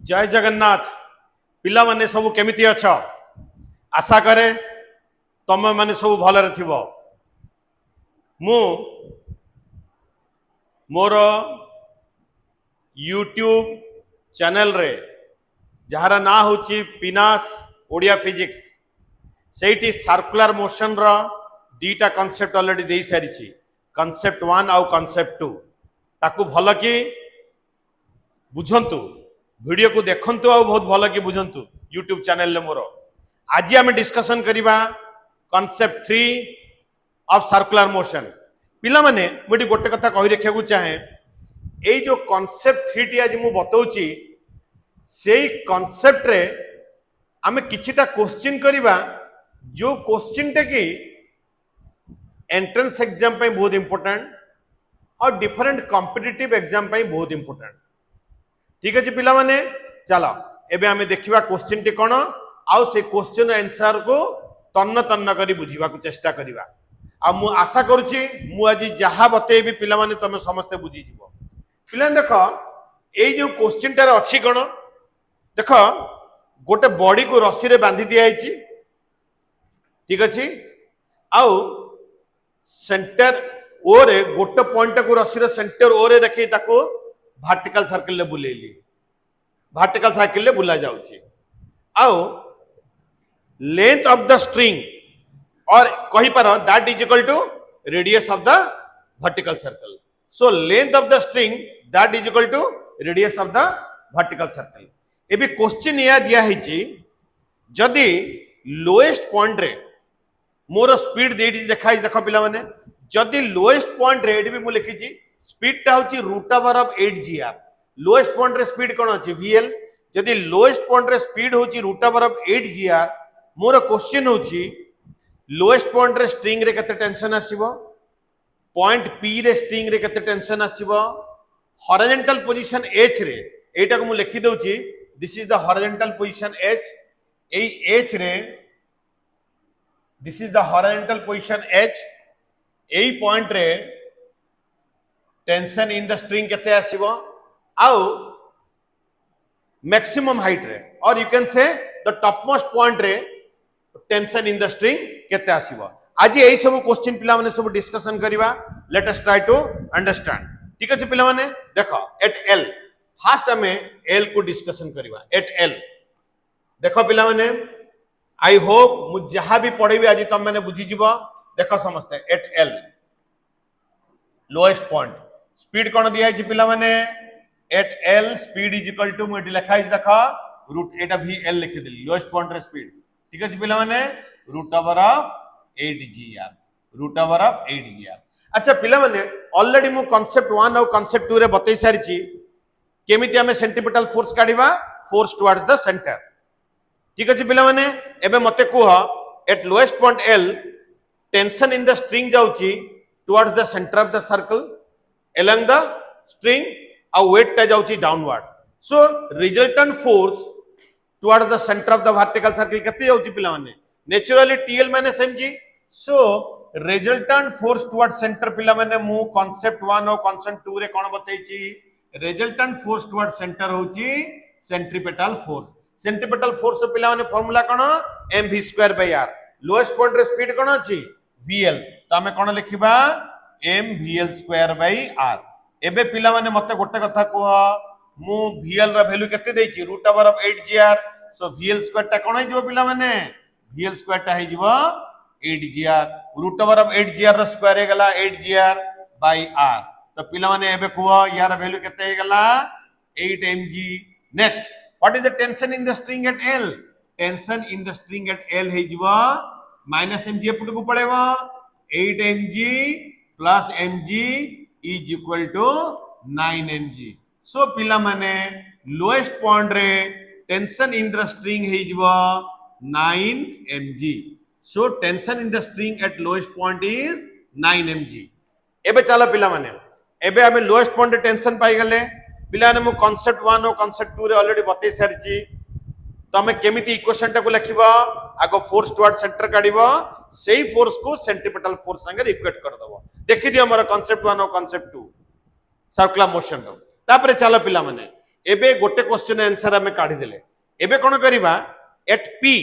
जय जगन्नाथ। पिला माने सब केमिति अछ? आशा करे तम माने सब भलरे थिबो। मु मोर यूट्यूब चैनल रे जहार ना होची पिनास ओडिया फिजिक्स सेठी सर्कुलर मोशन रो दीटा कांसेप्ट ऑलरेडी दे सारी छी। कांसेप्ट 1 आउ कांसेप्ट 2 ताकू भल कि बुझंतु, वीडियो को देखंतु आउ बहुत भल कि बुझंतु। यूट्यूब चैनल ले मोर आज आम डिस्कशन करिबा कांसेप्ट 3 ऑफ सर्कुलर मोशन। पिला माने मुझे गोटे कथा कहि रखिया को चाहे, ए जो कांसेप्ट 3 टी आज मु बताउची सेई कांसेप्ट रे आमे किछिटा क्वेश्चन करिबा जो क्वेश्चन टे की एंट्रेंस एग्जाम पे बहुत इंपोर्टेंट और डिफरेंट कॉम्पिटिटिव एग्जाम पे बहुत इंपोर्टेंट। ठीक है पिला माने, चलो एबे आमे देखिबा क्वेश्चन टी कोन आउ से क्वेश्चन आंसर को तन्न तन्न करी बुझिबा को चेष्टा करिबा। आ मु आशा करूची मु आज जहा बतेबी पिला माने तमे समस्त बुझी जिवो। पिला देखो ए जो क्वेश्चन टार अछि कोन, देखो गोटे बॉडी को रस्सी रे बांधी दिया आइची। ठीक अछि, आउ सेंटर ओ रे गोटे पॉइंट को रस्सी रे सेंटर ओ रे रखी ताको वर्टिकल सर्कल ले बुलेली। वर्टिकल सर्कल ले बुला जाउची। आउ लेंथ ऑफ द स्ट्रिंग और कहि पारो that is equal to radius of the vertical circle. So length of the string that is equal to radius of the vertical circle. एबे question या दिया हिची, जदी लोएस्ट पॉइंट रे मोर स्पीड देठी देखाई देखो पिला माने, जदी लोएस्ट पॉइंट रे एडी भी मु लिखी छी स्पीड टा होची root over of 8gr। Lowest point रे स्पीड कोन होची vl। जदी लोएस्ट पॉइंट रे स्पीड होची रूट ओवर ऑफ 8gr, मोर क्वेश्चन होची लोएस्ट पॉइंट रे स्ट्रिंग रे केते टेंशन आसीबो, पॉइंट p रे स्ट्रिंग रे केते टेंशन आसीबो, हॉरिजॉन्टल पोजीशन h रे एटा को मु लिखि दउची this is the horizontal position h। ए h रे this is the horizontal position h। ए पॉइंट रे टेंशन इन द स्ट्रिंग केते आसीबो आउ मैक्सिमम हाइट रे, और you can say the top most point रे टेंशन इन द स्ट्रिंग केते आसीबो। आज एई सब क्वेश्चन पिला माने सब डिस्कशन करिवा। Let us try to understand. ठीक अछि पिला माने, देखो एट l फर्स्ट हमें l को डिस्कशन करिवा। एट l देखो पिला माने, आई होप मु जहा भी पढेबी आज तुम माने बुझी जिवो। देखो समझते at l lowest point speed कोन दिया है पिला माने, at l speed is equal to मुझे लिखा है देखो रूट एटा vl लिख देली लोएस्ट पॉइंट रे स्पीड। ठीक अछि पिला माने, root over of 8gr, root over of 8gr। अच्छा पिला माने ऑलरेडी मु कांसेप्ट 1 और कांसेप्ट 2 रे बतै सारी छी केमिति हमें सेंट्रीपिटल फोर्स काढिबा, फोर्स टुवर्ड्स द सेंटर। ठीक अछि पिला माने, एबे मते कुह at lowest point l tension in the string जाउची towards the centre of the circle along the string और वेट टा जाउची downward. So resultant force towards the centre of the vertical circle केते जाउची पिला माने, naturally TL minus mg। So resultant force towards centre पिला माने मु कांसेप्ट 1 और कांसेप्ट 2 रे कोन बतैची, रिजल्टेंट फोर्स टुवर्ड्स सेंटर होची सेंट्रीपिटल फोर्स। सेंट्रीपिटल फोर्स पिला माने फार्मूला कोन mv²/r। लोएस्ट पॉइंट रे स्पीड कोन अछि vl, तो हमें कोन लिखिबा mvl²/r। एबे पिला माने मते गोटे कथा को मु vl रा वैल्यू केते देछि root over of 8gr। So vl² टा कोन हिजबो पिला माने, vl² टा हिजबो 8gr। Root over of 8gr रा स्क्वायर हे गला 8gr/r। तो पिला माने एबे को यार वैल्यू केते हे गला 8mg। Next, what is the tension in the string at l? Tension in the string at l हिजबो -mg एपट को पड़ेबो 8mg plus mg is equal to 9mg। So पिला माने लोएस्ट पॉइंट रे टेंशन इन द स्ट्रिंग हिजबो 9mg। So tension in the string at lowest point is 9mg। एबे चलो पिला माने, एबे हमें लोएस्ट पॉइंट रे टेंशन पाई गले। पिला ने मु कांसेप्ट 1 और कांसेप्ट 2 रे ऑलरेडी बतै सारची। तो हमें केमिति इक्वेशन टा को लिखिबा, आगो फोर्स टुवर्ड सेंटर काढिबो, सेही फोर्स को सेंट्रीपिटल फोर्स संगे इक्वेट कर दबो। देखि दियो हमर कांसेप्ट 1 और कांसेप्ट 2 सर्कुलर मोशन रो। तापरे चलो पिला माने एबे गोटे क्वेश्चन आंसर हमें काढ़ी देले एबे कोन करिबा एट पी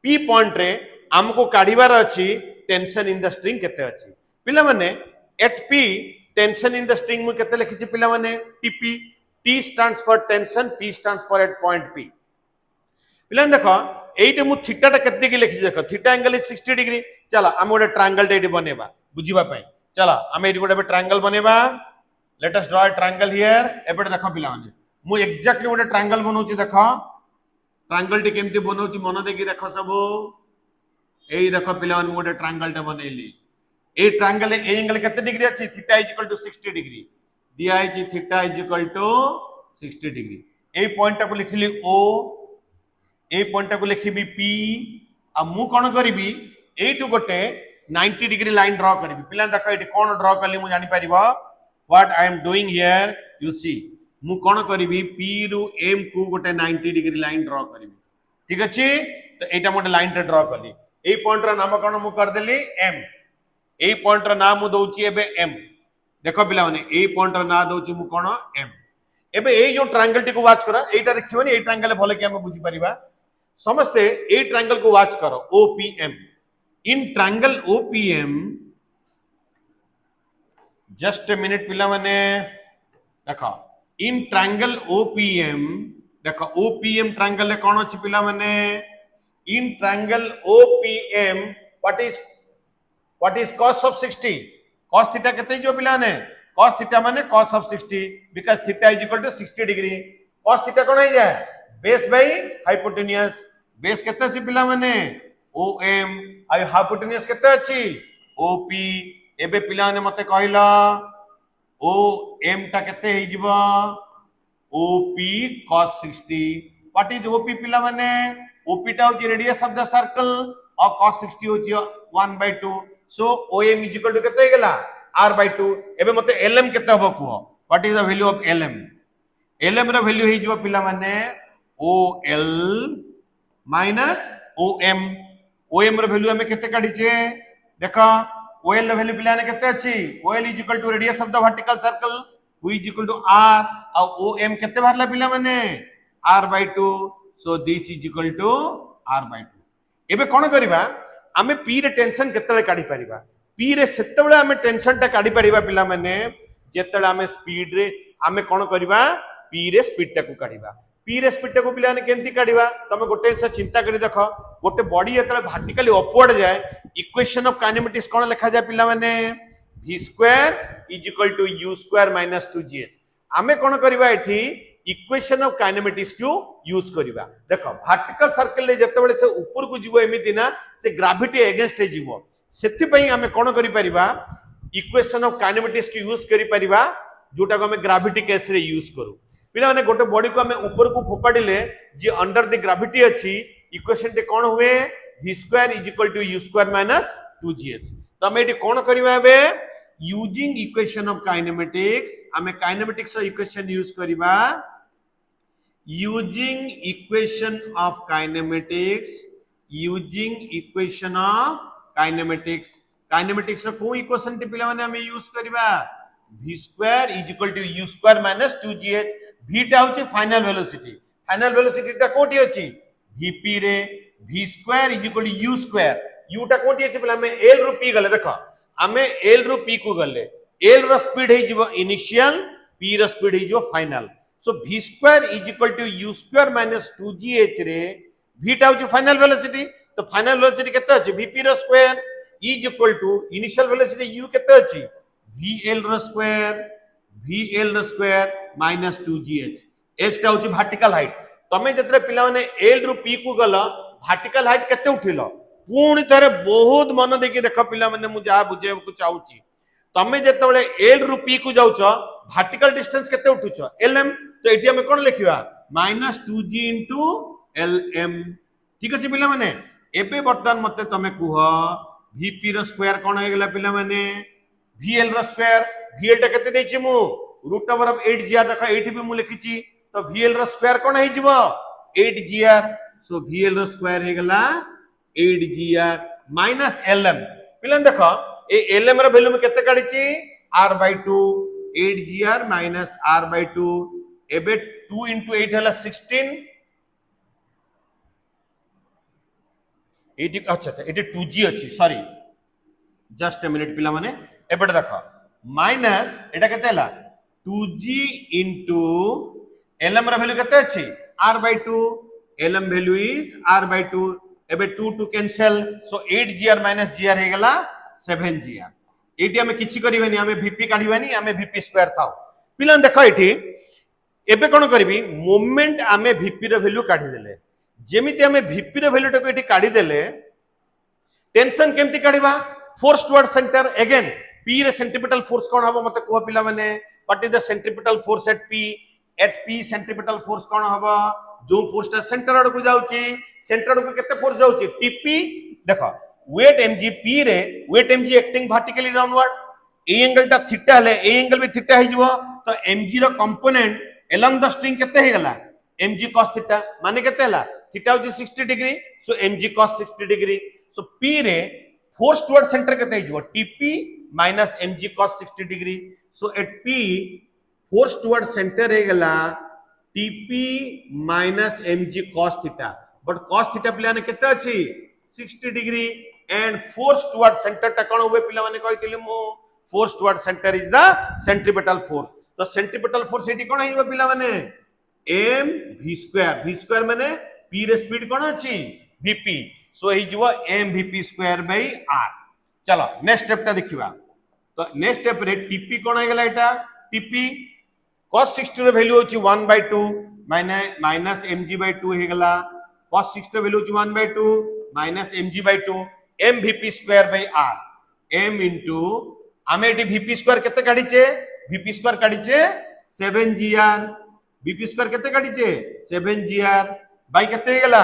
पी पॉइंट रे हमको काढ़ीबार अछि टेंशन इन द स्ट्रिंग केते अछि पिला माने at P tension in the string मु केते लिखिछि पिला माने TP T stands for tension P stands for at point P पिला देखो एइटे मु थीटा टा केते की लिखिछि देखो थीटा एंगल इज 60 डिग्री चला हम गोटे ट्रायंगल टे बनेबा बुझिबा पई चला हम एइटे गोटे ट्रायंगल बनेबा let us draw a triangle here एबे देखो पिला माने मु एग्जैक्टली गोटे ट्रायंगल बनौछि देखो ट्रायंगल टे केमती बनौछि मन देखि देखो सब एई देखो पिला माने गोटे ट्रायंगल टे बनेली ए ट्रायंगल ए एंगल केते डिग्री अछि theta is equal to 60 degree दिया है theta is equal to 60 degree ए पॉइंट टा को लिखली ओ ए पॉइंट को लिखिबी पी आ मु कोन करिबी ए टू गोटे 90 डिग्री लाइन ड्रॉ करिबी पिला देखो एटी कोन ड्रॉ करली मु जानि परिबो what I am doing here you see मु कोन करिबी पी रु एम को गोटे 90 डिग्री लाइन ड्रॉ करिबी ठीक अछि तो एटा मोटे लाइन टे ड्रॉ करली ए पॉइंट रा नाम कोन मु कर देली एम ए पॉइंट रा नाम मु दउची एबे एम देखो पिला माने ए पॉइंट रा नाम दउची मु कोन एम एबे ए जो ट्रायंगल टी को वाच करा एटा देखिबनी ए ट्रायंगल भले कि हम बुझी परिबा समझते ए ट्रायंगल को वाच करो OPM in triangle OPM just a minute पिला माने देखो इन ट्रायंगल ओपीएम देखो ओपीएम ट्रायंगल ले कोन अछि पिला माने in triangle OPM what is cos of 60 cos theta केते जो पिला ने cos थीटा माने cos of 60 because theta is equal to 60 degree cos theta कोन हो जाए बेस बाय हाइपोटेन्यूस बेस केते अछि पिला माने ओएम आइ हाइपोटेन्यूस केते अछि ओपी एबे पिला माने मते कहला ओएम टा केते हे जिवो OP cos 60 what is OP पिला माने ओपी टा होची रेडियस ऑफ द सर्कल और cos 60 होची 1/2 so OM is equal to केते हे गेला r/2 एबे मते एलएम केते हबो कुहो what is the value of LM LM रा वैल्यू हे जिवो पिला माने ओएल माइनस ओएम ओएम रो वैल्यू हमें केते काढी छे देखो ओएल रो वैल्यू पिलाने केते अछि OL is equal to radius of the vertical circle हु इज इक्वल टू आर और ओएम केते बाहरला पिला माने r/2 so this is equal to r/2 एबे कोन करिबा हमें पी रे टेंशन केतेले काढी परिबा पी रे सेतेबेले हमें टेंशन ता काढी परिबा पिला माने जेतेले हमें स्पीड रे हमें कोन करिबा पी रे स्पीड ता को काढीबा पी रे स्पीड को पिलाने केमती काढीबा तमे गोटे से चिंता करी देखो गोटे बॉडी एतले वर्टिकली अपवर्ड जाए इक्वेशन ऑफ काइनेमेटिक्स कोन लिखा जाए पिला माने v² is equal to u² minus 2gh हमें कोन करिबा एठी इक्वेशन ऑफ काइनेमेटिक्स को यूज करिबा देखो वर्टिकल सर्कल ले जतेबेले से ऊपर को जीवो एमिति ना से ग्रेविटी अगेंस्ट हे जीवो सेति पई हमें कोन करि परिबा इक्वेशन ऑफ काइनेमेटिक्स को यूज करि परिबा जोटा को हमें ग्रेविटी केस रे यूज करू पिला माने गोटे बॉडी को हमें ऊपर को फोपाडिले जे अंडर द ग्रेविटी अछि इक्वेशन ते कोन हुए v² is equal to u² minus 2gh तो हमें एटी कोन करिबा बे यूजिंग इक्वेशन ऑफ काइनेमेटिक्स हमें काइनेमेटिक्स इक्वेशन यूज करिबा using equation of kinematics kinematics को इक्वेशन ते पिला माने हमें यूज करिबा v² is equal to u² minus 2gh v टा होची फाइनल वेलोसिटी टा कोठी अछि vp रे v² is equal to u² u टा कोठी अछि पिला हमें l रु p गले देखो हमें l रु p को गले l रो स्पीड हे जिवो इनिशियल p रो स्पीड हे जिवो final so v² is equal to u² minus 2gh रे v टा होची फाइनल वेलोसिटी तो फाइनल वेलोसिटी केते अछि vp रो square is equal to initial velocity u केते अछि vl रो स्क्वायर माइनस 2gh h टा होची वर्टिकल हाइट तमे जतरे पिला माने l रु p को गलो वर्टिकल हाइट केते उठिलो पूर्ण तरह बहुत मन देखि देखो पिला माने मु जा बुझे को चाहूची तमे जतबेले l रु p को जाउछो वर्टिकल डिस्टेंस केते उठुछो lm तो एठी हम कोन लिखिबा माइनस 2g इनटू lm ठीक अछि पिला माने एबे वर्तमान मते तमे कुह vp रो स्क्वायर कोन हे गेला पिला माने vl रो स्क्वायर vl टा केते देछि मु √8gr देखो एठी भी मु लिखिछि तो vl रो स्क्वायर कोन हे जिवो 8gr सो vl रो स्क्वायर हे गेला 8gr माइनस lm पिला देखो ए lm रो वैल्यू में केते काढिछि r/2 8gr माइनस r/2 एबे 2 into 8 हला 16 एटी अच्छा अच्छा एटी 2g अछि सॉरी जस्ट अ मिनिट पिला माने एबे देखो माइनस एटा केते हला 2g into lm रा वैल्यू केते अछि r by 2 lm value is r by 2 एबे 2 to cancel so 8gr minus gr हे गला 7gr एटी हमें किछि करिवेनी हमें vp काढिबानी हमें vp स्क्वायर थाओ पिला देखो एठी एबे कोन करबी मोमेंट हमें vp रो वैल्यू काढी देले जेमिति हमें vp रो वैल्यू टाको एठी काढी देले टेंशन केमति काढिबा force toward center again p रे सेंट्रीपिटल फोर्स कोन हबो मते को पिला माने what is the centripetal force at p centripetal force कोन हबो जो फोर्सटा सेंटर आड़ को जाउची सेंटर आड़ को केते फोर्स जाउची टीपी देखो वेट mg p रे weight mg acting vertically downward ए एंगल ता थीटा हले ए एंगल भी थीटा हे जिवो तो mg रो कंपोनेंट अलोंग द स्ट्रिंग केते हे गला mg cos थीटा माने केते हला थीटा होची 60 degree so mg cos 60 degree so p रे फोर्स टुवर्ड सेंटर केते हे जिवो TP minus mg cos 60 degree so at p force toward center हे गला TP minus mg cos theta but cos theta पिला ने केते अछि 60 degree and force toward center ता कोन होबे पिला माने कहितले मो force toward centre is the centripetal force तो सेंट्रीपिटल फोर्स एटी कोन हिबो पिला माने m v स्क्वायर माने p रे स्पीड कोन अछि vp सो हि जिवो m vp square by r चलो नेक्स्ट स्टेप ता देखिबा तो नेक्स्ट स्टेप रे TP कोन हे गला एटा TP cos 60 रो वैल्यू होची 1 by 2 माइनस mg by 2 हे गला cos 60 रो वैल्यू होची 1 by 2 minus mg by 2 m vp square by r m into हमें एटी vp स्क्वायर केते काढीचे vp स्क्वायर काढीचे 7gr vp स्क्वायर केते काढीचे 7gr बाय केते हे गला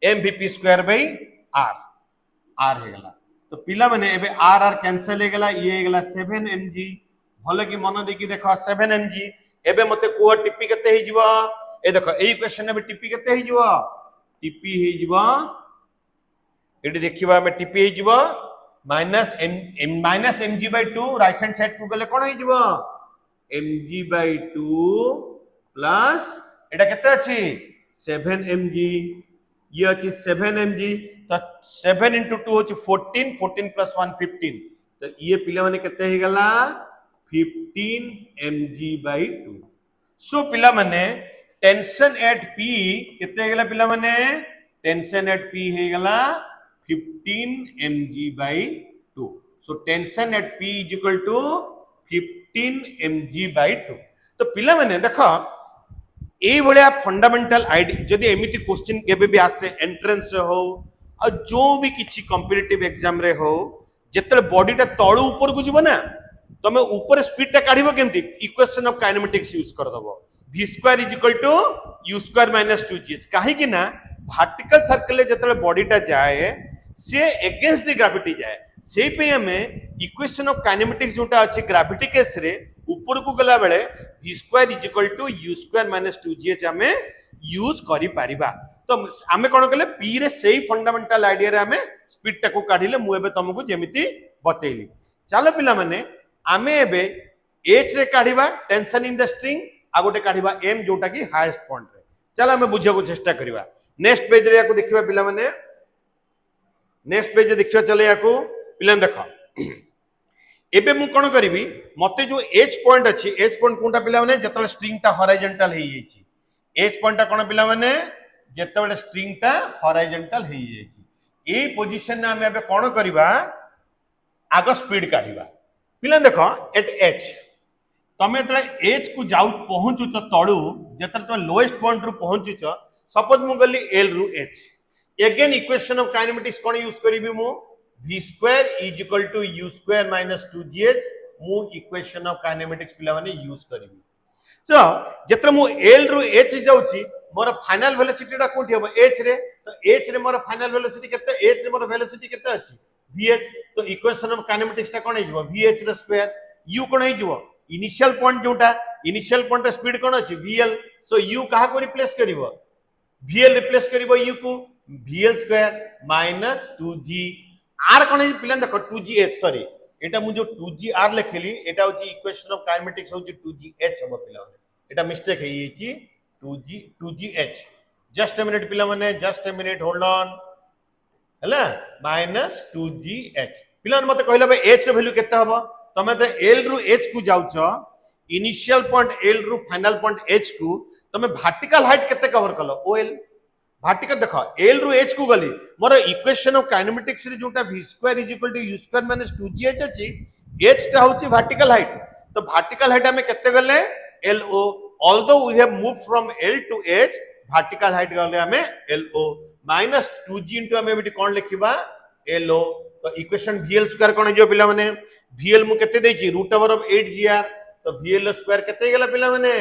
m vp square by r r हे गला तो पिला माने एबे r r कैंसिल हे गला ये हे गला 7mg भले कि मन देखि देखो 7mg एबे मते को टीपी केते हे जिवो ए देखो एई क्वेश्चन में टीपी केते हे जिवो टीपी हे जिवो एटी देखिबा हमें टीपी हे जिवो minus mg by 2 right hand side को गले कोन हे जिवो mg by 2 प्लस एटा केते अछि 7mg ये अछि 7mg तो 7 into 2 होछि 14 14 plus 1 15 तो ये पिला माने केते हे गला 15 mg by 2 सो पिला माने टेंशन एट p केते हे गला पिला माने टेंशन एट p हे गला 15 mg by 2 so tension eight p is equal to 15 mg by 2 तो पिला माने देखो ए भलिया फंडामेंटल आईडी जदी एमिति क्वेश्चन केबे भी आसे एंट्रेंस हो आ जो भी किछि कॉम्पिटिटिव एग्जाम रे हो जेतले बॉडीटा तळु ऊपर को जिवो ना तमे ऊपर स्पीड ता काढिबो केमति इक्वेशन ऑफ काइनेमेटिक्स यूज कर दबो v square is equal to u square minus 2g काहे कि ना वर्टिकल सर्कल ले जेतले बॉडीटा जाए से अगेंस्ट द ग्रेविटी जाए सेही पे हमें इक्वेशन ऑफ काइनेमेटिक्स जोटा अछि ग्रेविटी केस रे ऊपर को गला बेले v square is equal to u square minus 2gh हमें यूज करि पारिबा तो हमें कोन कले p रे सेही फंडामेंटल आईडिया रे हमें स्पीड टाको काढिले मु एबे तुमको जेमिति बतेइली चलो पिला माने आमे एबे h रे काढिबा टेंशन इन द स्ट्रिंग आ गोटे काढिबा m जोटा की हाईएस्ट पॉइंट रे चलो हमें बुझिया को चेष्टा करिबा नेक्स्ट पेज रे याको देखिबा पिला माने नेक्स्ट पेज देखिबा चले याको पिला देखो एबे मु कोन करिवि मते जो h पॉइंट अछि h पॉइंट कोनटा पिला माने जतले स्ट्रिंग ता हॉरिजॉन्टल हेई जेछि h पॉइंट ता कोन पिला माने जतले स्ट्रिंग ता हॉरिजॉन्टल हेई जेछि ए पोजीशन ना हमें एबे कोन करिबा आगो स्पीड काढिबा पिला देखो एट h तमे तळे h को जाउ पहुंचु त तळु जतर तो लोएस्ट पॉइंट रु पहुंचु छ सपोज मु गली l रु h again equation of kinematics कोन यूज करिवि मु v square is equal to u square minus 2gh मु इक्वेशन ऑफ काइनेमेटिक्स पिला माने यूज करिवि तो जतर मु l रु h जाउची मोर फाइनल वेलोसिटी ता कोठी हबो h रे तो h रे मोर फाइनल वेलोसिटी केते h रे मोर वेलोसिटी केते अछि vh तो इक्वेशन ऑफ काइनेमेटिक्स ता कोन हिजबो vh रे स्क्वायर u कोन हिजबो इनिशियल पॉइंट जोटा इनिशियल पॉइंट स्पीड कोन अछि vl सो u कहा को रिप्लेस करिवो vl रिप्लेस करिवो u को vl square minus 2g r कोन पिला देखो 2gh सॉरी एटा मु जो 2gr लिखली एटा होची इक्वेशन ऑफ काइनेमेटिक्स होची 2gh हबो पिला एटा मिस्टेक है 2gh जस्ट अ मिनिट पिला माने just a minute hold on हैला माइनस 2gh पिला मते कहला बे h रो वैल्यू केते हबो तमे त l रु h को जाउछ इनिशियल पॉइंट l रु फाइनल पॉइंट h को तमे वर्टिकल हाइट केते कवर कलो ol वर्टिकल देखो l रु h को गली मोर इक्वेशन ऑफ काइनेमेटिक्स रे जोटा v square is equal to u square minus 2gh अछि h ता होची वर्टिकल हाइट तो वर्टिकल हाइट हमें केते गले lo although we have moved from l to h vertical height गले हमें lo माइनस 2g इनटू हमें बेटी कोन लिखिबा lo तो इक्वेशन vl स्क्वायर कोन जो पिला माने vl मु केते देछि रूट ओवर ऑफ 8gr तो vl स्क्वायर केते गेला पिला माने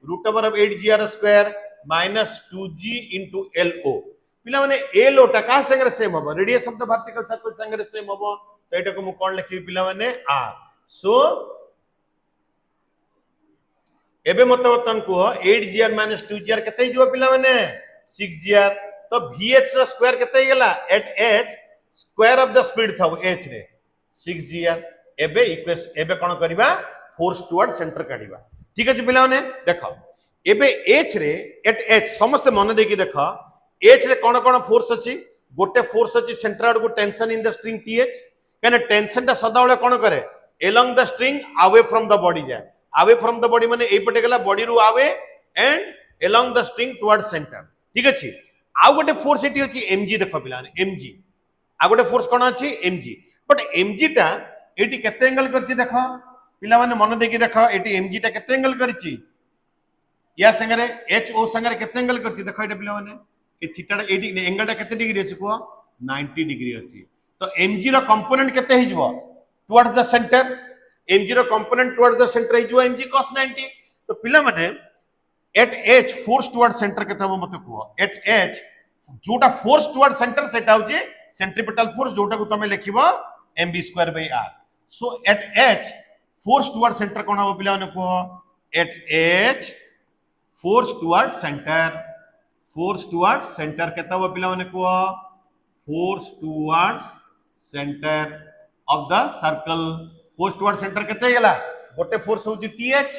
root over of 8gr square minus 2g into lo पिला माने lo टा का संगे सेम होबो radius of the vertical circle संगे सेम होबो तो एटा को मु कोन लिखि पिला माने r सो एबे मत बर्तन को 8gr माइनस 2gr केते हिजो पिला माने 6gr तो vh रो स्क्वायर केते गेला at h square of the speed था h रे 6gr एबे इक्वेशन एबे कोन करबा फोर्स टुवर्ड सेंटर काढिबा ठीक अछि पिला माने देखो एबे h रे एट h समस्त मन देखि देखो h रे कोन कोन फोर्स अछि गोटे फोर्स अछि सेंटर को tension in the string th कने टेंशन ता सदा बेले कोन करे along the string away from the body जाय away from the body माने ए पटे गेला बॉडी रु away and along the string towards center ठीक अछि आ गोटे फोर्स एटी अछि mg देखो पिला माने mg आ गोटे फोर्स कोन अछि mg बट mg टा एटी केते एंगल करछि देखो पिला माने मन देखि देखो एटी mg टा केते एंगल करछि या संगरे ho संगरे केते एंगल करछि देखो एटा पिला माने ए थीटा एटी एंगल टा केते डिग्री अछि को 90 डिग्री अछि तो mg रो कंपोनेंट केते हिजबो towards the center mg रो कंपोनेंट towards the center हिजबो mg cos 90 तो पिला माने at h force towards center केते हबो मते को at h जोटा फोर्स towards center सेटा होची सेंट्रीपिटल फोर्स जोटा को तमे लिखिबो mv²r so at h force towards center कोन हबो पिला माने को at h force towards center केते हबो पिला माने को force towards center of the circle force towards center केते गेला गोटे फोर्स होची th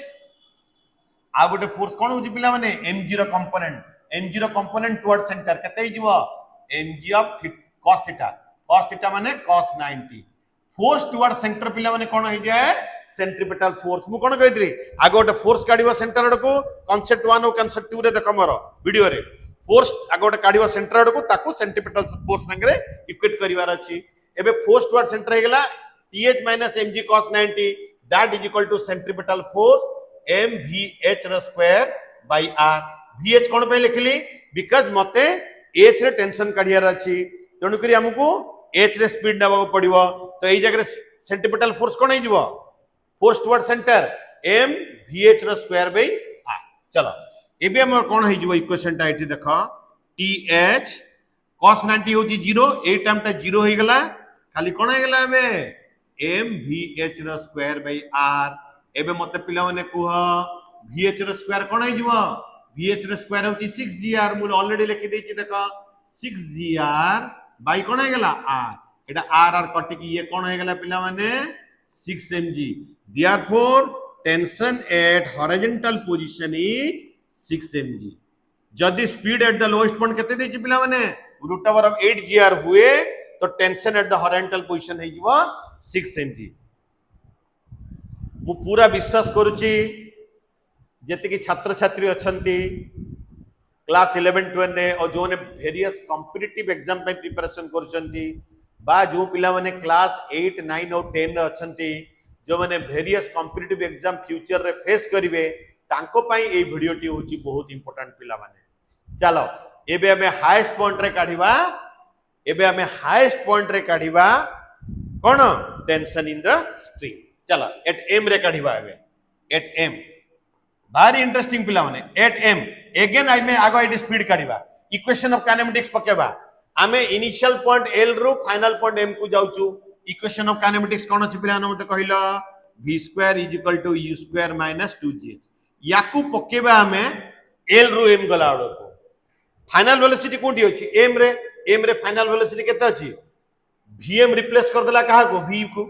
आ गोटे फोर्स कोन होची पिला माने mg रो कंपोनेंट टुवर्ड सेंटर केते हिजबो mg ऑफ cos थीटा माने cos 90 फोर्स टुवर्ड सेंटर पिला माने कोन हो जाए सेंट्रीपिटल फोर्स मु कोन कहितरी आगे गोटे फोर्स काढिबो सेंटर को कांसेप्ट 1 और कांसेप्ट 2 रे देखो मोर वीडियो रे फोर्स आगे गोटे काढिबो सेंटर को ताकू सेंट्रीपिटल फोर्स संगे इक्वेट करिवार अछि एबे फोर्स टुवर्ड सेंटर हे गेला th minus mg cos 90 that is equal to centripetal force mvh रो स्क्वायर by r vh कोन पे लिखली बिकॉज़ मते h रे टेंशन काढियार अछि तणु करी हमकु h रे स्पीड नबा पड़िबो तो एई जगह सेंट्रीपिटल फोर्स कोन हे जिवो फोर्स टुवर्ड सेंटर mvh रो स्क्वायर by r चलो एबे हमर कोन हे जिवो इक्वेशन टा एठी देखो th cos 90 होची 0 ए टर्म टा 0 हे गेला खाली कोन हे गेला हमें mvh रो स्क्वायर by r एबे मते पिला माने कुह vh रो स्क्वायर कोन हे जिवो vh रो स्क्वायर होची 6gr मूल ऑलरेडी लिखि देछि देखो 6gr बाय कोन हे गेला r एटा r कटि कि ये कोन हे गेला पिला माने 6mg therefore tension at horizontal position is 6mg जदि speed at the lowest point केते देछि पिला माने रूट ओवर ऑफ 8gr हुए तो tension at the horizontal position हे जिवो 6mg मु पूरा विश्वास करूची जेते कि छात्र छात्री अछंती क्लास 11 12 रे और जो ने वेरियस कॉम्पिटिटिव एग्जाम पे प्रिपरेशन करछंती बा जो पिला माने क्लास 8 9 और 10 रे अछंती जो माने वेरियस कॉम्पिटिटिव एग्जाम फ्यूचर रे फेस करिवे तांको पई ए वीडियो टी होची बहुत इंपोर्टेंट पिला माने चलो एबे हमें हाईएस्ट पॉइंट रे काढिबा कोन टेंशन इन द स्ट्रिंग चलो एट m रे काढिबा एबे एट m भारी इंटरेस्टिंग पिला माने एट m अगेन आई में आगो एट स्पीड काढिबा इक्वेशन ऑफ काइनेमेटिक्स पकेबा आमे इनिशियल पॉइंट l रु फाइनल पॉइंट m को जाउचू इक्वेशन ऑफ काइनेमेटिक्स कोन अछि पिला मते कहिलो v² = u² - 2gh याकू पकेबा हमें l रु m गला को फाइनल वेलोसिटी कोंटी अछि m रे फाइनल वेलोसिटी केते अछि vm रिप्लेस कर देला कहा को v को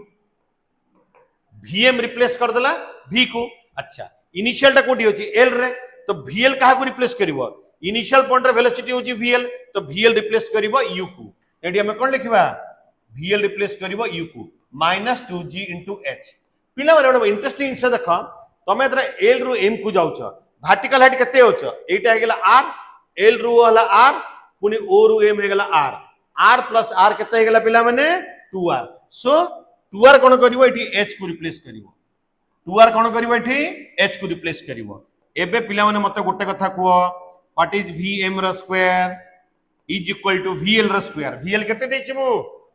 vm रिप्लेस कर देला v को अच्छा इनिशियल टा कोठी होची एल रे तो vl काहा को रिप्लेस करिवो इनिशियल पॉइंट रे वेलोसिटी होची vl तो vl रिप्लेस करिवो u को एडी हम कोन लिखिबा vl रिप्लेस करिवो u को -2g h पिला माने बड़ा इंटरेस्टिंग जिंस देखो तमे एतरा l रु m को जाउछ वर्टिकल हाइट केते होछ एटा हेगला r l रु हला r पुनी o रु m हेगला r r plus r केते हेगला पिला माने 2r सो 2r कोन करिवो एठी h को रिप्लेस करिवो 2r कोन करिवो एठी h को रिप्लेस करिवो एबे पिला माने मते गोटे कथा कुओ व्हाट इज vm रो square is equal to vl रो स्क्वायर vl केते देछि मु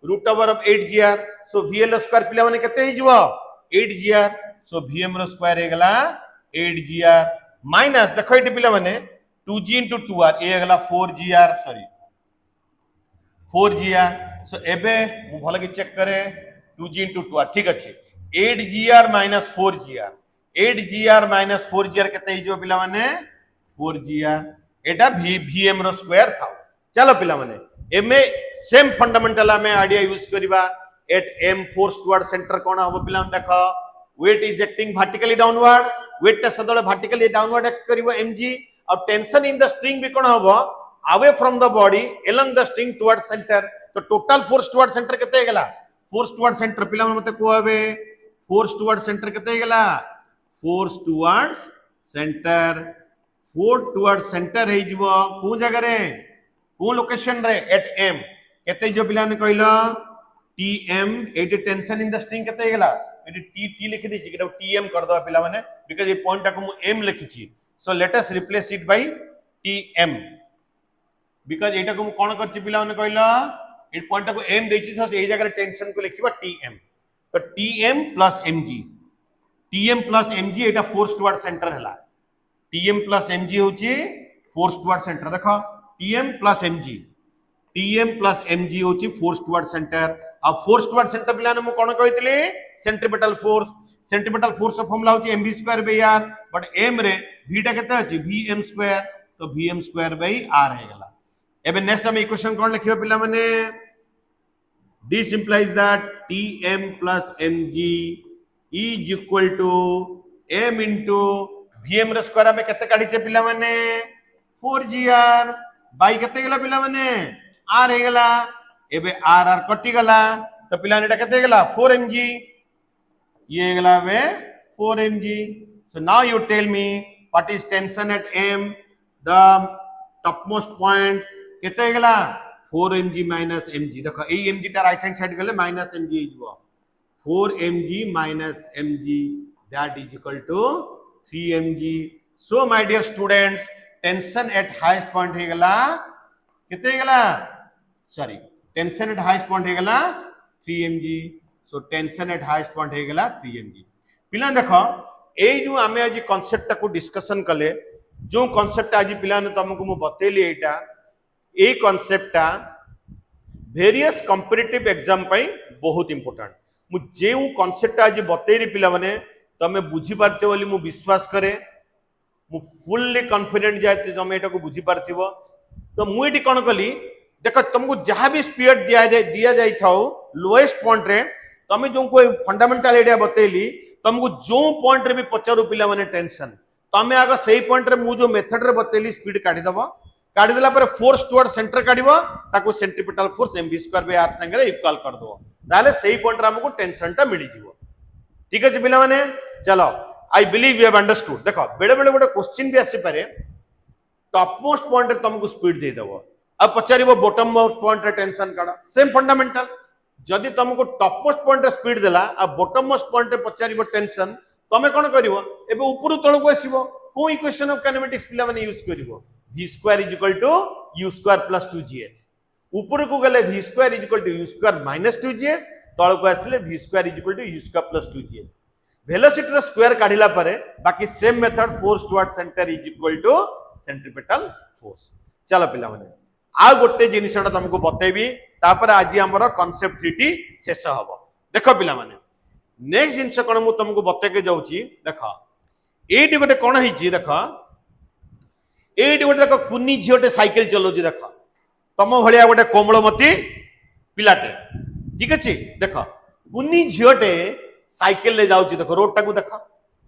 root over of 8gr so vl रो स्क्वायर पिला माने केते हिजबो 8gr सो vm रो स्क्वायर हेगला 8gr माइनस देखो एटी पिला माने 2g into 2r ए हेगला 4gr सॉरी 4gr सो एबे मु भलो कि चेक करे 2g into 2r ठीक अछि 8gr minus 4gr 8gr minus 4gr केते हिजो पिला माने 4gr एटा vm रो स्क्वायर था चलो पिला माने एमे सेम फंडामेंटल हमें आइडिया यूज करबा at m force toward center कोन हो पिला देखो weight is acting vertically downward weight ता सदले वर्टिकली डाउनवर्ड एक्ट करिवो mg और टेंशन इन द स्ट्रिंग भी कोन होबो away from the body along the string toward center तो टोटल फोर्स टुवर्ड सेंटर केते गेला फोर्स टुवर्ड सेंटर पिला मते को हबे फोर्स टुवर्ड सेंटर केते गेला फोर्स टुवर्ड्स सेंटर हे जिवो को जगह रे को लोकेशन रे एट m केते जो पिला ने कहलो tm eighty tension in the string केते गेला एटी t लिखि दी छी केटा tm कर दो पिला माने बिकॉज़ ये पॉइंट को मु m लिखि छी so let us replace it by tm because एटा को मु कोन करछि पिला माने कहलो ए पॉइंट को m देछि तो ए जगह टेंशन को लिखिबा tm तो tm plus mg एटा फोर्स टुवर्ड सेंटर हला tm plus mg होची फोर्स टुवर्ड सेंटर देखो tm plus mg होची फोर्स टुवर्ड सेंटर अब फोर्स टुवर्ड सेंटर पिला ने मु कोन कहितले सेंट्रीपिटल फोर्स फॉर्मूला होची mv²r बट m रे v टा केते अछि vm² तो vm²r हे गेला एबे नेक्स्ट हम इक्वेशन कोन लिखियो पिला माने this implies that tm plus mg is equal to m into vm रे स्क्वायर में केते काढी छे पिला माने 4gr बाई केते गेला पिला माने r हे गेला एबे r कटि गेला तो पिला नेटा केते गेला 4mg ये गेला वे 4mg so now you tell me what is tension at m the topmost point केते गेला 4mg minus mg देखो ए mg ता राइट हैंड साइड गेले minus mg इजबो 4mg minus mg that is equal to 3mg so my dear students tension at highest point हे गेला केते गेला sorry tension at highest point हे गेला 3mg so tension at highest point हे गेला 3mg पिला देखो ए जो आमे आज कांसेप्ट को डिस्कशन कले जो कांसेप्ट आज पिला ने तुमको मु बतेली एटा ए कांसेप्ट वेरियस कॉम्पिटिटिव एग्जाम पई बहुत इंपोर्टेंट मु जे कांसेप्ट आज बतेली पिला माने तमे बुझी पारते बोली मु विश्वास करे मु फुल्ली कॉन्फिडेंट जाते तमे एटा को बुझी पारथिबो तो मु एटी कोन कली देखो तुमको जहां भी स्पीड दिया जाई थाओ लोएस्ट पॉइंट रे तमे जो कोई फंडामेंटल आइडिया बतेली तुमको जो पॉइंट रे भी पचारू पिला माने टेंशन तमे आगे सही पॉइंट रे मु जो मेथड रे बतेली स्पीड काढी दबो काढी देला पर फोर्स टुवर्ड सेंटर काढिबो ताको सेंट्रीपिटल फोर्स mv²r संगे इक्वल कर दो ताले सही पॉइंट रे हमको टेंशन ता मिली जीवो ठीक है पिला माने चलो I believe you have understood देखो बेले बेले गोटे क्वेश्चन भी आसी पारे टॉप मोस्ट पॉइंट रे तुमको स्पीड दे दबो अब पचारिबो बॉटम मोस्ट पॉइंट रे टेंशन काढा सेम फंडामेंटल जदि तुमको टॉप मोस्ट पॉइंट रे स्पीड देला आ बॉटम मोस्ट पॉइंट रे पचारिबो टेंशन तमे कोन करिवो एबे ऊपर तळ को आसीबो को इक्वेशन ऑफ काइनेमेटिक्स पिला माने यूज करिवो v² = u² + 2gh ऊपर को गले v² = u² - 2gh तळ को आसीले v² = u² + 2gh वेलोसिटी रो स्क्वायर काढिला पारे बाकी same method force toward centre = centripetal force चलो पिला माने आ गोटे जिनिसटा तुमको बतेबी तापर आज हमर कांसेप्ट 3t शेष हबो देखो पिला माने नेक्स्ट जिनिस कोन मु तुमको बते के जाउची देखो एटी गोटे कोन हिची देखो एटी गोटे देखो कुनी झियोटे साइकिल चलोजी देखो तम भलिया गोटे कोमलमती पिलाटे ठीक अछि देखो कुनी झियोटे साइकिल ले जाउची देखो रोड टाकू देखो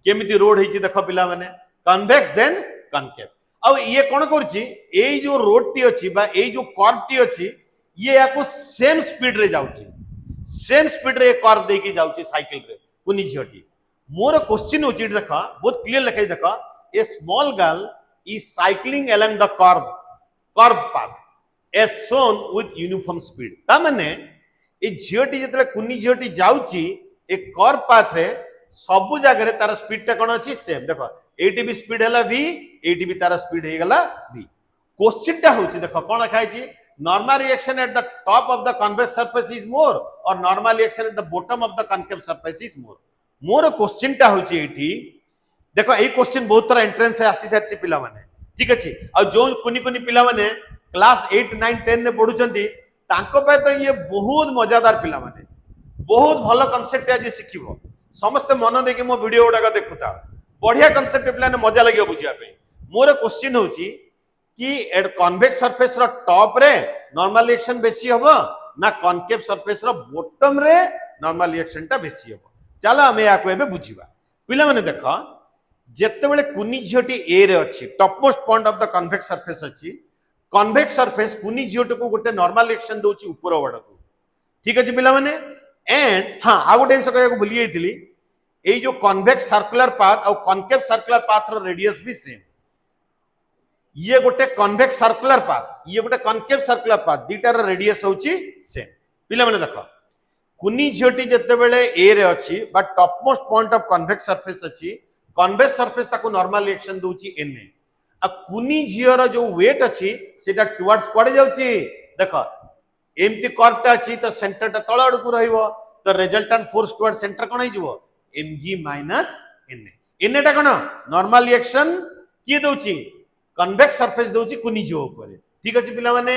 केमिति रोड हेची देख पिला माने कन्वेक्स देन कनकेव आ ये कोन करची ए जो रोड टी अछि बा ए जो कर्व टी अछि ये याको सेम स्पीड रे जाउची सेम स्पीड रे कर्व दे के जाउची साइकिल रे कुनी झटी मोर क्वेश्चन होची देख बहुत क्लियर लिखाई देख a small girl is cycling along the curve path as shown with uniform speed ता माने ए झियोटी जतले कुनी झियोटी जाउची ए कर्व पाथ रे सब जगह रे तार स्पीड ता कोन अछि सेम देखो एटी भी स्पीड हला v एटी भी तार स्पीड हे गला v क्वेश्चन ता होची देखो कोन लिखाई छी normal reaction at the top of the convex surface is more or normal reaction at the bottom of the concave surface is more more question ता होची एठी देखो ए क्वेश्चन बहुत तरह एंट्रेंस है आसी सारची पिला माने ठीक अछि आ जो कुनी कुनी पिला माने क्लास 8 9 10 ने पढुचंती तांको पे तो ये बहुत मजादार पिला माने बहुत भलो कांसेप्ट आज सिखिबो समस्त मन देके मो वीडियो उडा देखुता बढ़िया कांसेप्ट पिला ने मजा लागियो बुझिया पे मोर क्वेश्चन होची कि एट कन्वेक्स सरफेस रो टॉप रे नॉर्मल रिएक्शन बेसी हबो ना कनकेव सरफेस रो बॉटम रे नॉर्मल रिएक्शन ता बेसी हबो चलो हम या को एबे बुझिबा पिला माने देखो जेते बेले कुनी झियोटी ए रे अछि top most point of the convex surface अछि कन्वेक्स सरफेस कुनी झियोटी को गोटे नॉर्मल रिएक्शन दोछि ऊपर वडा को ठीक अछि पिला माने एंड हां आ गोटे जिंस कहया को भूली जाइतिली ए जो कन्वेक्स सर्कुलर पाथ और कनकेव सर्कुलर पाथ रो रेडियस भी सेम ये गोटे कन्वेक्स सर्कुलर पाथ ये गोटे कनकेव सर्कुलर पाथ दीटा रो रेडियस होछि सेम पिला माने देखो कुनी झियोटी जते बेले ए रे अछि but top most point of convex surface अछि कन्वेक्स सरफेस ताको नॉर्मल रिएक्शन दोछि na आ कुनी झियर जो वेट अछि सेटा टुवर्ड्स कोडे जाउछि देखो एमती कर्वटा अछि तो सेंटर ता तळ अडकु रहइबो तो रिजल्टेंट फोर्स टुवर्ड सेंटर कोन होई जिवो mg na na ता कोन नॉर्मल रिएक्शन की दोछि कन्वेक्स सरफेस दोछि कुनी झियो ऊपर ठीक अछि पिला माने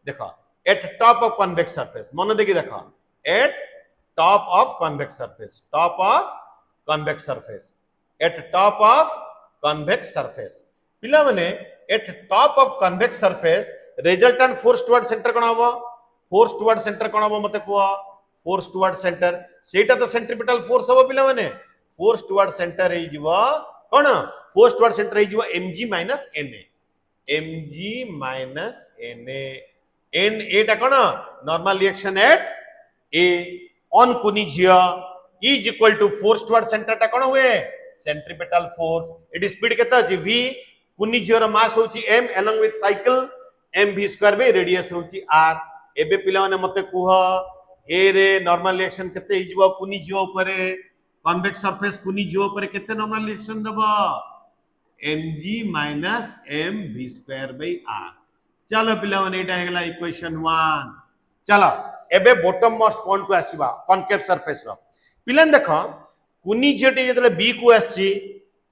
देखो at top of convex surface मन देखि देखो at top of convex surface top of convex surface at top of convex surface पिला माने at top of convex surface resultant force toward center कोन हबो फोर्स टुवर्ड सेंटर कोन हबो मते को फोर्स टुवर्ड सेंटर सेटा तो सेंट्रीपिटल फोर्स हबो पिला माने फोर्स टुवर्ड सेंटर हे जिवो कोन फोर्स टुवर्ड सेंटर हे जिवो mg na mg na and एटा कोन normal reaction at a on कुनी झियो is equal to force toward center ता कोन हुए सेंट्रीपिटल फोर्स इट स्पीड केता अछि v कुनी झियो रो मास होछि m along with cycle mv square बे रेडियस होछि r एबे पिला माने मते कुह ए रे नॉर्मल रिएक्शन केते हिजबो कुनी झियो ऊपर कन्वेक्स सरफेस कुनी झियो ऊपर केते नॉर्मल रिएक्शन दबो mg mv स्क्वायर बाय r चलो पिला माने एटा हेगला इक्वेशन 1 चलो एबे बॉटम मोस्ट पॉइंट को आसीबा कनकेव सरफेस रो पिला देखो कुनी झियोटी जतले बी को आसी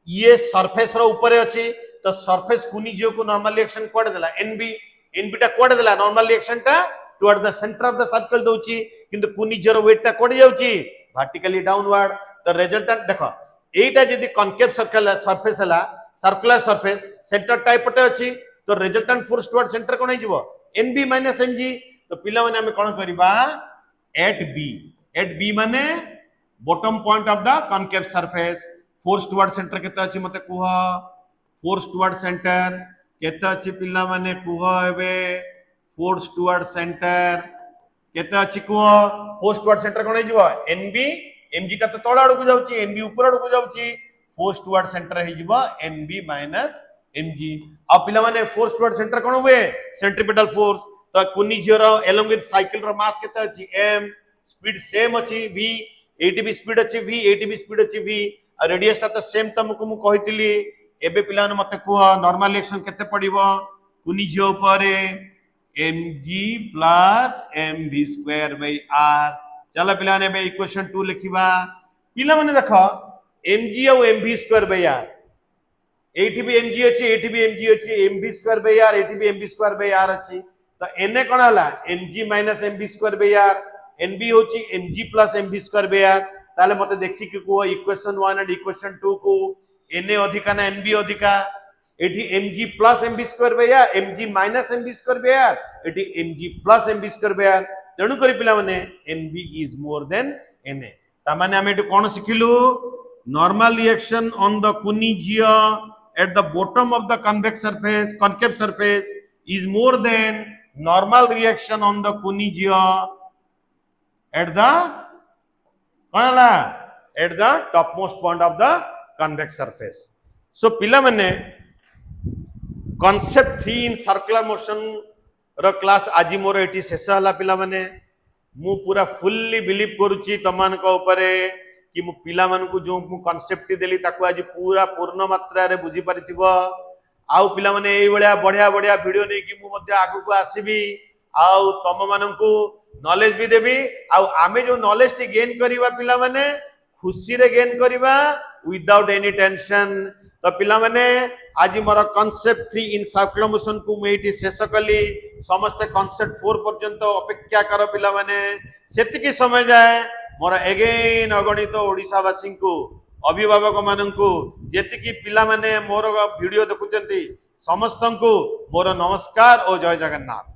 ये सरफेस रो ऊपर अछि तो सरफेस कुनी झियो को नॉर्मल रिएक्शन कोड देला nb टा कोड देला नॉर्मल रिएक्शन टा toward the centre of the circle दोछि किंतु कुनी झियो वेट टा कोड जाउछि वर्टिकली डाउनवर्ड तो रिजल्टेंट देखो एटा जदी कनकेव सर्कल सरफेस हला सर्कुलर सरफेस सेंटर टाइप पटे अछि तो रिजल्टेंट फोर्स टुवर्ड सेंटर कोन हिजबो nb mg तो पिला माने हम कोन करबा एट b माने bottom point of the concave surface force toward center केते अछि मते कुह फोर्स टुवर्ड सेंटर केते अछि पिला माने कुह एबे फोर्स टुवर्ड सेंटर केते अछि कुह फोर्स टुवर्ड सेंटर कोन हिजबो nb mg ता तळ अडकु जाउची nb ऊपर अडकु जाउची फोर्स टुवर्ड सेंटर हिजबो nb mg आ पिला माने फोर्स टुवर्ड सेंटर कोन हुए सेंट्रीपिटल फोर्स तो कुनी झियो रो along with cycle रो मास केते अछि m स्पीड सेम अछि v एटी भी स्पीड अछि v एटी भी स्पीड अछि v आ रेडियस ता तो सेम तुमको मु कहितली एबे पिला ने मते कुह नॉर्मल रिएक्शन केते पडिबो कुनी झियो ऊपर mg mv स्क्वायर बाय r चलो पिला ने बे इक्वेशन 2 लिखिबा पिला माने देखो mg और mv स्क्वायर बाय r एटी भी mg अछि एटी भी mg अछि mv स्क्वायर बाय r एटी भी mv स्क्वायर बाय r अछि तो na कोन हला mg mv स्क्वायर बाय r nb होची mg mv स्क्वायर बाय r ताले मते देखि कि को इक्वेशन 1 एंड इक्वेशन 2 को na अधिका ना nb अधिका एटी mg mv स्क्वायर बाय r mg mv स्क्वायर by r eighty mg mv स्क्वायर बाय r तेनु करी पिला माने nb is more than na ता माने हम एटु कोन सिखिलु normal reaction on the Kuningia at the bottom of the concave surface is more than normal reaction on the Kuningia at the at the topmost point of the convex surface. So पिला मने concept 3 in circular motion ର class आज मोर eighty शेष हला पिला मने मु पूरा फुल्ली बिलीव करूची तमान को ऊपर कि मु पिला मन को जो मु कांसेप्ट देली ताको आज पूरा पूर्ण मात्रा रे बुझी परिथिबो आउ पिला मने एई बढिया बढ़िया बढ़िया वीडियो नै कि मु मध्ये आगु को आसीबी आउ तम मानन को नॉलेज भी देबी आउ आमे जो नॉलेज टी गेन करिवा पिला मने खुशी रे गेन करिवा विदाउट एनी टेंशन तो पिला मने आज मोर कांसेप्ट 3 इन सर्कुलर मोशन को मु एटी शेष कली समस्त कांसेप्ट 4 पर्यंत अपेक्षा कर पिला मने सेतिकी समय जाए मोर एगेन अगणित ओडिसावासी को अभिभावक मानन को जेतिकी पिला मने मोर वीडियो देखुचंती समस्त को मोर नमस्कार और जय जगन्नाथ।